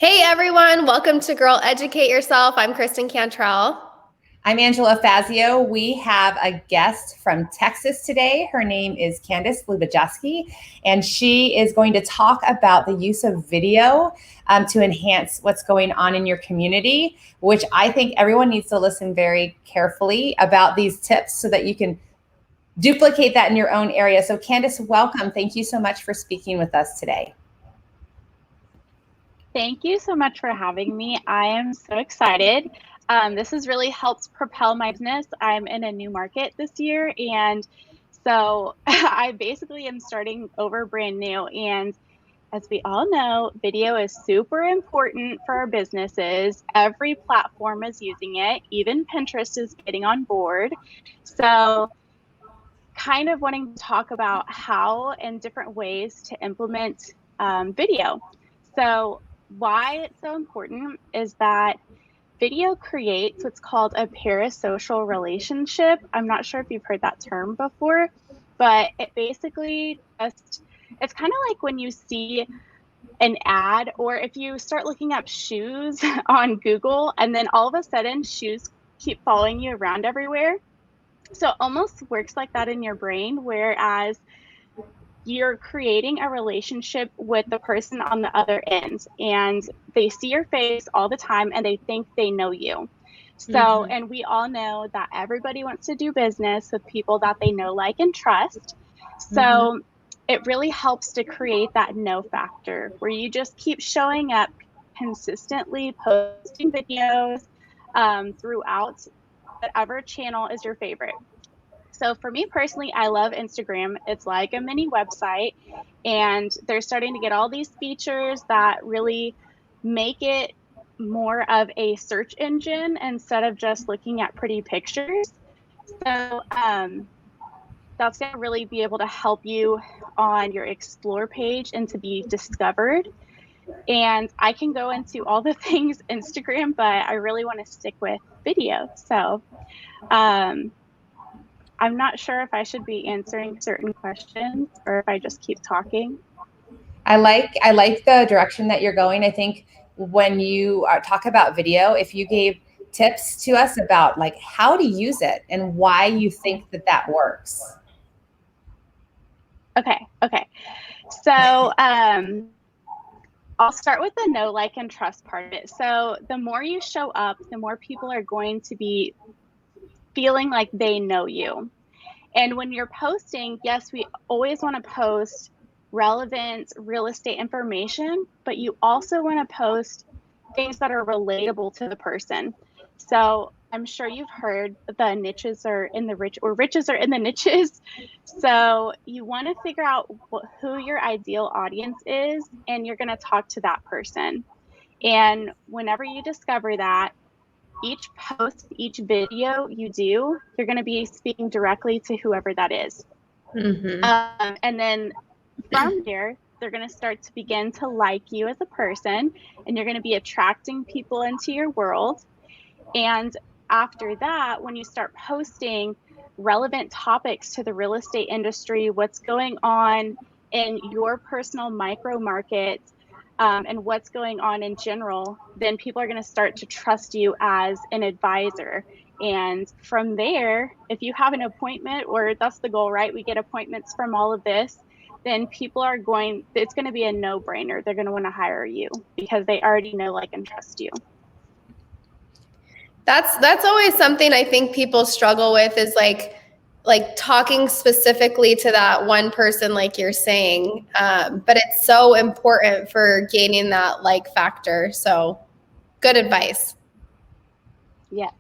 Hey everyone, welcome to Girl Educate Yourself. I'm Kristen Cantrell. I'm Angela Fazio. We have a guest from Texas today. Her name is Candace Lubojasky, and she is going to talk about the use of video to enhance what's going on in your community, which I think everyone needs to listen very carefully about these tips so that you can duplicate that in your own area. So Candace, welcome. Thank you so much for speaking with us today. Thank you so much for having me. I am so excited. This has really helped propel my business. I'm in a new market this year, and so I basically am starting over brand new. And as we all know, video is super important for our businesses. Every platform is using it, even Pinterest is getting on board. So, kind of wanting to talk about how and different ways to implement video. So, why it's so important is that video creates what's called a parasocial relationship. I'm not sure if you've heard that term before, but it basically it's kind of like when you see an ad, or if you start looking up shoes on Google and then all of a sudden shoes keep following you around everywhere. So it almost works like that in your brain, whereas you're creating a relationship with the person on the other end, and they see your face all the time and they think they know you. So, and we all know that everybody wants to do business with people that they know, like, and trust. So it really helps to create that know factor where you just keep showing up consistently, posting videos throughout whatever channel is your favorite. So for me personally, I love Instagram. It's like a mini website, and they're starting to get all these features that really make it more of a search engine instead of just looking at pretty pictures. So that's going to really be able to help you on your explore page and to be discovered. And I can go into all the things Instagram, but I really want to stick with video. So I'm not sure if I should be answering certain questions or if I just keep talking. I like the direction that you're going. I think when you talk about video, if you gave tips to us about like how to use it and why you think that works. Okay. So I'll start with the know, like, and trust part of it. So the more you show up, the more people are going to be feeling like they know you. And when you're posting, yes, we always want to post relevant real estate information, but you also want to post things that are relatable to the person. So I'm sure you've heard the niches are in the rich, or riches are in the niches. So you want to figure out who your ideal audience is, and you're going to talk to that person. And whenever you discover that, each post, each video you do, you're going to be speaking directly to whoever that is. And then from there, they're going to start to begin to like you as a person, and you're going to be attracting people into your world. And after that, when you start posting relevant topics to the real estate industry, what's going on in your personal micro market, and what's going on in general, then people are going to start to trust you as an advisor. And from there, if you have an appointment, or that's the goal, right? We get appointments from all of this, then people are it's going to be a no-brainer. They're going to want to hire you because they already know, like, and trust you. That's always something I think people struggle with, is like talking specifically to that one person, like you're saying. But it's so important for gaining that like factor. So good advice. Yeah.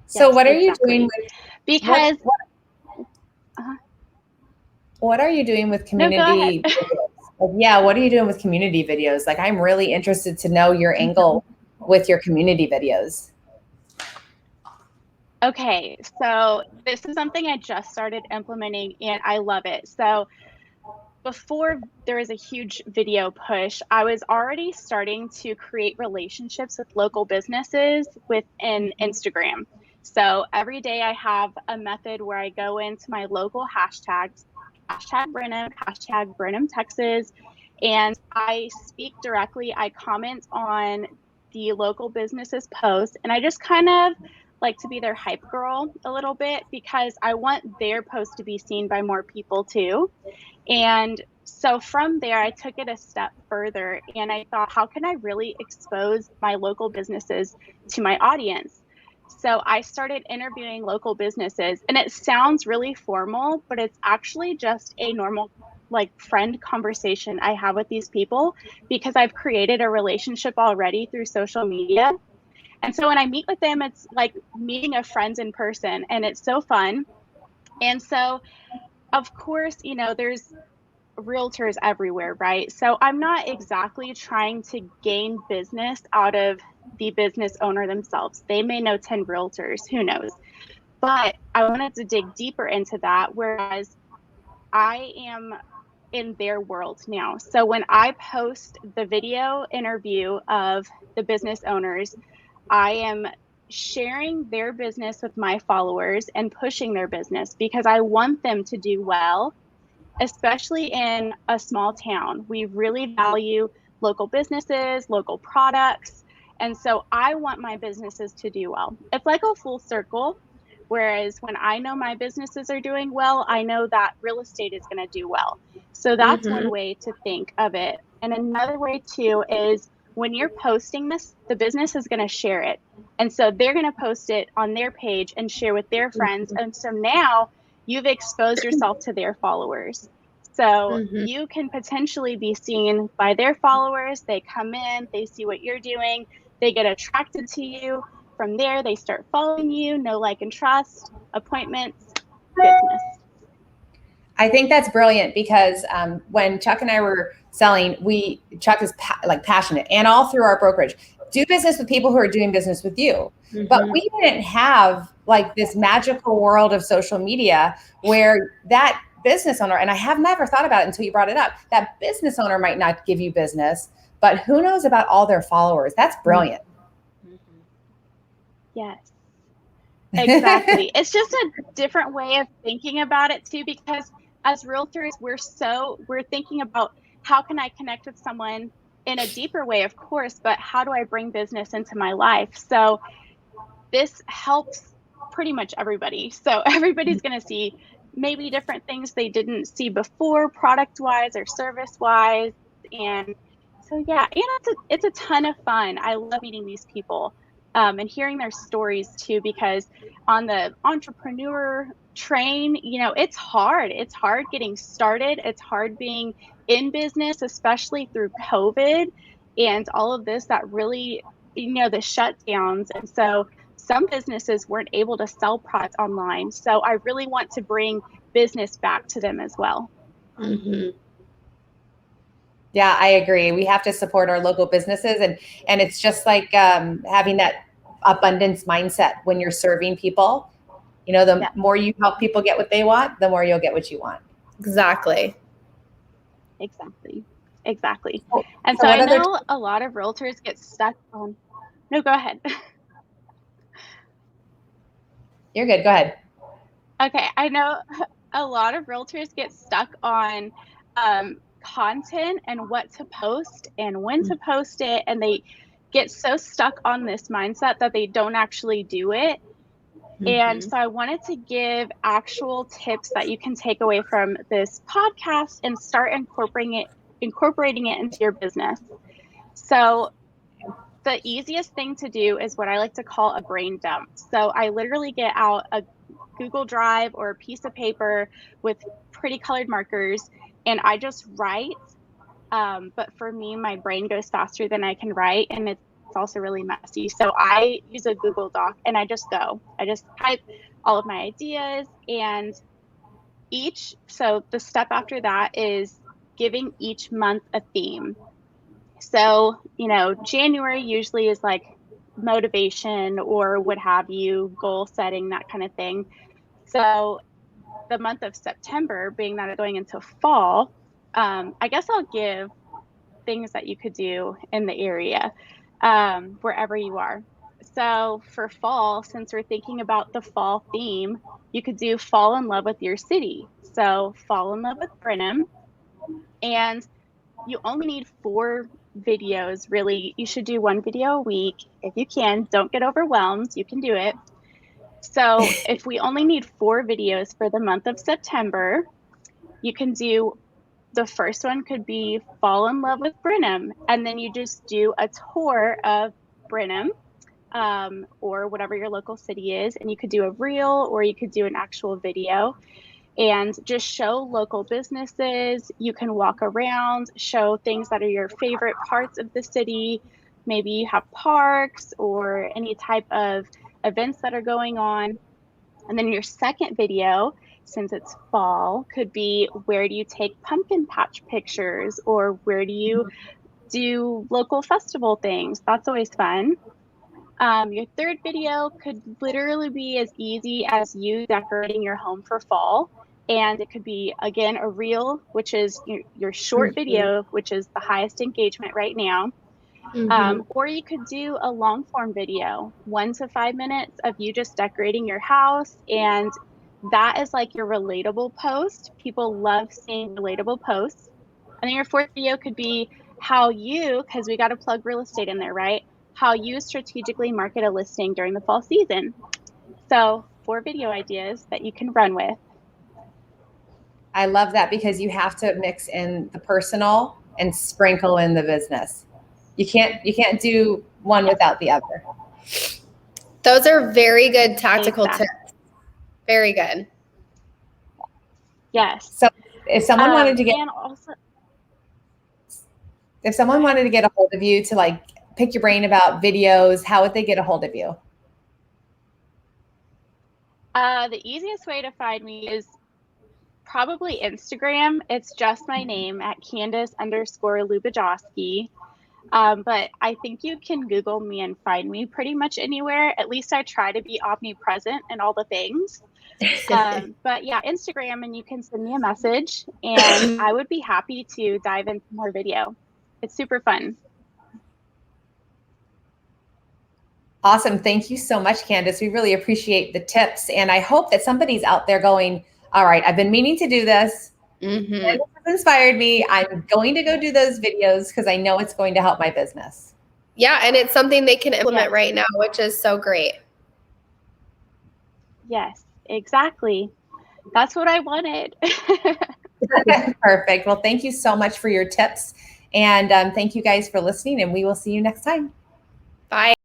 So yes, what are you doing with, because what are you doing with community videos? Yeah, what are you doing with community videos? Like, I'm really interested to know your angle with your community videos. Okay, so this is something I just started implementing, and I love it. So before there was a huge video push, I was already starting to create relationships with local businesses within Instagram. So every day I have a method where I go into my local hashtags, hashtag Brenham, hashtag Brenham, Texas, And I speak directly, I comment on the local businesses post, and I just kind of like to be their hype girl a little bit because I want their post to be seen by more people too. And so from there, I took it a step further and I thought, how can I really expose my local businesses to my audience? So I started interviewing local businesses, and it sounds really formal, but it's actually just a normal, like, friend conversation I have with these people because I've created a relationship already through social media. And so when I meet with them, it's like meeting a friend in person, and it's so fun. And so, of course, there's realtors everywhere, right? So I'm not exactly trying to gain business out of the business owner themselves. They may know 10 realtors, who knows? But I wanted to dig deeper into that, whereas I am in their world now. So when I post the video interview of the business owners, I am sharing their business with my followers and pushing their business because I want them to do well, especially in a small town. We really value local businesses, local products. And so I want my businesses to do well. It's like a full circle. Whereas when I know my businesses are doing well, I know that real estate is going to do well. So that's one way to think of it. And another way too is when you're posting this, the business is going to share it. And so they're going to post it on their page and share with their friends. And so now you've exposed yourself to their followers. So you can potentially be seen by their followers. They come in, they see what you're doing, they get attracted to you. From there, they start following you, know, like, and trust, appointments, business. I think that's brilliant because when Chuck and I were selling, Chuck is passionate, and all through our brokerage, do business with people who are doing business with you. But we didn't have like this magical world of social media where that business owner, and I have never thought about it until you brought it up, that business owner might not give you business, but who knows about all their followers? That's brilliant. Yes, exactly. It's just a different way of thinking about it too, because as realtors, we're thinking about how can I connect with someone in a deeper way, of course, but how do I bring business into my life? So this helps pretty much everybody. So everybody's going to see maybe different things they didn't see before, product wise or service wise. And so, yeah, and it's a ton of fun. I love meeting these people and hearing their stories too, because on the entrepreneur train, it's hard. It's hard getting started. It's hard being in business, especially through COVID and all of this that really, the shutdowns. And so some businesses weren't able to sell products online. So I really want to bring business back to them as well. Yeah, I agree. We have to support our local businesses, and it's just like having that abundance mindset when you're serving people. The more you help people get what they want, the more you'll get what you want. Exactly. And so I know a lot of realtors get stuck on. No, go ahead. You're good. Go ahead. Okay, I know a lot of realtors get stuck on content and what to post and when to post it, and they get so stuck on this mindset that they don't actually do it. And so I wanted to give actual tips that you can take away from this podcast and start incorporating it into your business. So the easiest thing to do is what I like to call a brain dump. So I literally get out a Google Drive or a piece of paper with pretty colored markers, and I just write. But for me, my brain goes faster than I can write, and it's also really messy. So I use a Google Doc, and I just type all of my ideas, and so the step after that is giving each month a theme. So, January usually is like motivation or what have you, goal setting, that kind of thing. So the month of September, being that it's going into fall, I guess I'll give things that you could do in the area, wherever you are. So for fall, since we're thinking about the fall theme, you could do fall in love with your city. So fall in love with Brenham. And you only need 4 videos, really. You should do 1 video a week if you can. Don't get overwhelmed. You can do it. So if we only need 4 videos for the month of September, you can do, the first one could be fall in love with Brenham, and then you just do a tour of Brenham, or whatever your local city is, and you could do a reel or you could do an actual video and just show local businesses. You can walk around, show things that are your favorite parts of the city. Maybe you have parks or any type of events that are going on. And then your second video, since it's fall, could be, where do you take pumpkin patch pictures, or where do you do local festival things? That's always fun. Your third video could literally be as easy as you decorating your home for fall. And it could be, again, a reel, which is your short video, which is the highest engagement right now. Or you could do a long form video, 1 to 5 minutes of you just decorating your house. And that is like your relatable post. People love seeing relatable posts. And then your fourth video could be how you, because we got to plug real estate in there, right? How you strategically market a listing during the fall season. So 4 video ideas that you can run with. I love that, because you have to mix in the personal and sprinkle in the business. You can't do one without the other. Those are very good tactical tips. Very good. Yes. So if someone wanted to get, and also, if someone wanted to get a hold of you to like pick your brain about videos, how would they get a hold of you? the easiest way to find me is probably Instagram. It's just my name at Candace_Lubojasky. But I think you can Google me and find me pretty much anywhere. At least I try to be omnipresent in all the things. But yeah, Instagram, and you can send me a message and I would be happy to dive into more video. It's super fun. Awesome. Thank you so much, Candace. We really appreciate the tips. And I hope that somebody's out there going, all right, I've been meaning to do this. Candace has inspired me. I'm going to go do those videos because I know it's going to help my business. Yeah, and it's something they can implement right now, which is so great. Yes, exactly. That's what I wanted. Perfect. Well, thank you so much for your tips. And thank you guys for listening, and we will see you next time. Bye.